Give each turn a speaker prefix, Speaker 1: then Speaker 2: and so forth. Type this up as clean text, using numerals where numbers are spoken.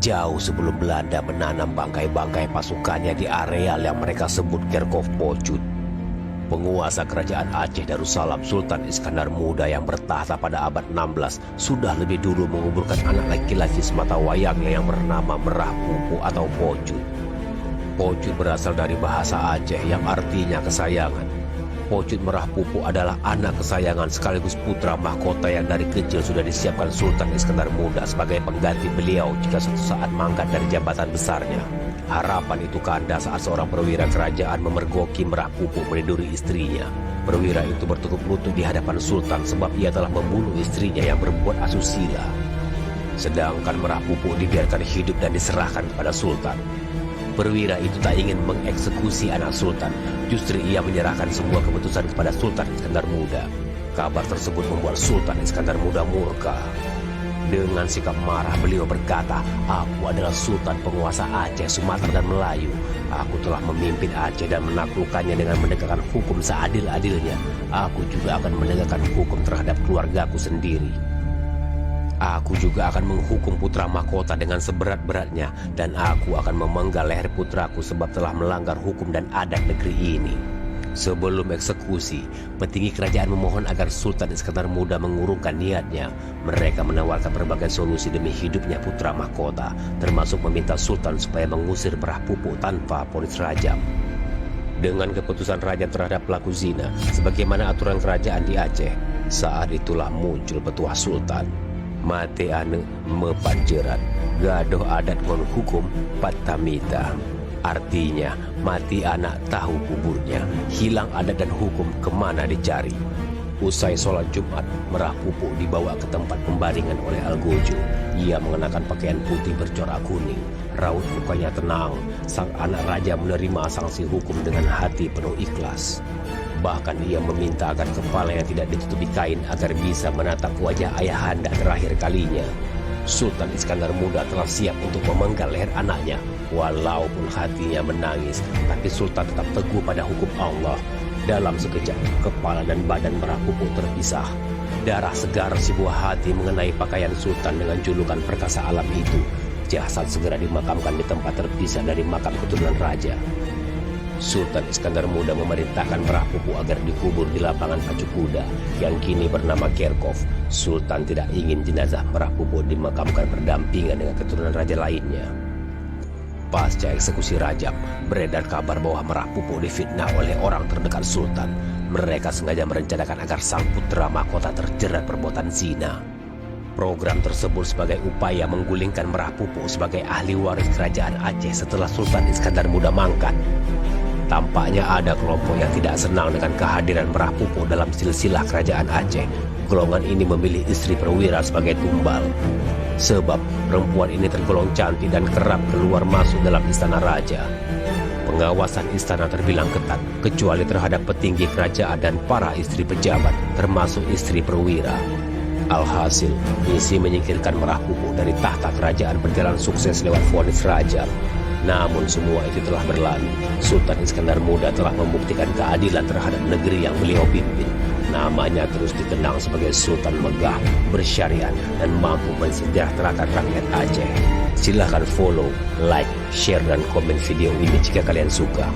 Speaker 1: Jauh sebelum Belanda menanam bangkai-bangkai pasukannya di areal yang mereka sebut Kerkhof Pocut, penguasa kerajaan Aceh Darussalam Sultan Iskandar Muda yang bertahta pada abad 16 sudah lebih dulu menguburkan anak laki-laki sematawayangnya yang bernama Merah Pupu atau Pocut. Pocut berasal dari bahasa Aceh yang artinya kesayangan. Pocut Merah Pupu adalah anak kesayangan sekaligus putra mahkota yang dari kecil sudah disiapkan Sultan Iskandar Muda sebagai pengganti beliau jika suatu saat mangkat dari jabatan besarnya. Harapan itu kandas saat seorang perwira kerajaan memergoki Merah Pupu meniduri istrinya. Perwira itu bertukuk lutut di hadapan Sultan sebab ia telah membunuh istrinya yang berbuat asusila. Sedangkan Merah Pupu dibiarkan hidup dan diserahkan kepada Sultan. Perwira itu tak ingin mengeksekusi anak Sultan, justru ia menyerahkan semua keputusan kepada Sultan Iskandar Muda. Kabar tersebut membuat Sultan Iskandar Muda murka. Dengan sikap marah beliau berkata, "Aku adalah Sultan penguasa Aceh, Sumatera dan Melayu. Aku telah memimpin Aceh dan menaklukkannya dengan menegakkan hukum seadil-adilnya. Aku juga akan menegakkan hukum terhadap keluargaku sendiri. Aku juga akan menghukum putra mahkota dengan seberat-beratnya dan aku akan memenggal leher putraku sebab telah melanggar hukum dan adat negeri ini." Sebelum eksekusi, petinggi kerajaan memohon agar Sultan Iskandar Muda mengurungkan niatnya. Mereka menawarkan berbagai solusi demi hidupnya putra mahkota, termasuk meminta Sultan supaya mengusir Merah Pupu tanpa vonis rajam. Dengan keputusan raja terhadap pelaku zina, sebagaimana aturan kerajaan di Aceh, saat itulah muncul petuah Sultan. Mate ane mepat jerat, gadoh adat ngon hukum patamita. Artinya, mati anak tahu kuburnya, hilang adat dan hukum kemana dicari. Usai sholat Jumat, Merah Pupu dibawa ke tempat pembaringan oleh Algojo. Ia mengenakan pakaian putih bercorak kuning, raut mukanya tenang. Sang anak raja menerima sanksi hukum dengan hati penuh ikhlas. Bahkan ia meminta agar kepalanya tidak ditutupi kain agar bisa menatap wajah ayahanda terakhir kalinya. Sultan Iskandar Muda telah siap untuk memenggal leher anaknya. Walaupun hatinya menangis, tapi Sultan tetap teguh pada hukum Allah. Dalam sekejap, kepala dan badan Merah Pupu terpisah. Darah segar si buah hati mengenai pakaian Sultan dengan julukan perkasa alam itu. Jasad segera dimakamkan di tempat terpisah dari makam keturunan raja. Sultan Iskandar Muda memerintahkan Merah Pupu agar dikubur di lapangan pacu kuda yang kini bernama Kerkhof. Sultan tidak ingin jenazah Merah Pupu dimakamkan berdampingan dengan keturunan raja lainnya. Pasca eksekusi rajam, beredar kabar bahwa Merah Pupu difitnah oleh orang terdekat Sultan. Mereka sengaja merencanakan agar sang putra mahkota terjerat perbuatan zina. Program tersebut sebagai upaya menggulingkan Merah Pupu sebagai ahli waris kerajaan Aceh setelah Sultan Iskandar Muda mangkat. Tampaknya ada kelompok yang tidak senang dengan kehadiran Merah Pupu dalam silsilah kerajaan Aceh. Golongan ini memilih istri perwira sebagai tumbal. Sebab perempuan ini tergolong cantik dan kerap keluar masuk dalam istana raja. Pengawasan istana terbilang ketat, kecuali terhadap petinggi kerajaan dan para istri pejabat, termasuk istri perwira. Alhasil, misi menyingkirkan Merah Pupu dari tahta kerajaan berjalan sukses lewat vonis rajam. Namun semua itu telah berlalu. Sultan Iskandar Muda telah membuktikan keadilan terhadap negeri yang beliau pimpin. Namanya terus dikenang sebagai Sultan megah, bersyariat, dan mampu mensejahterakan rakyat Aceh. Silahkan follow, like, share, dan komen video ini jika kalian suka.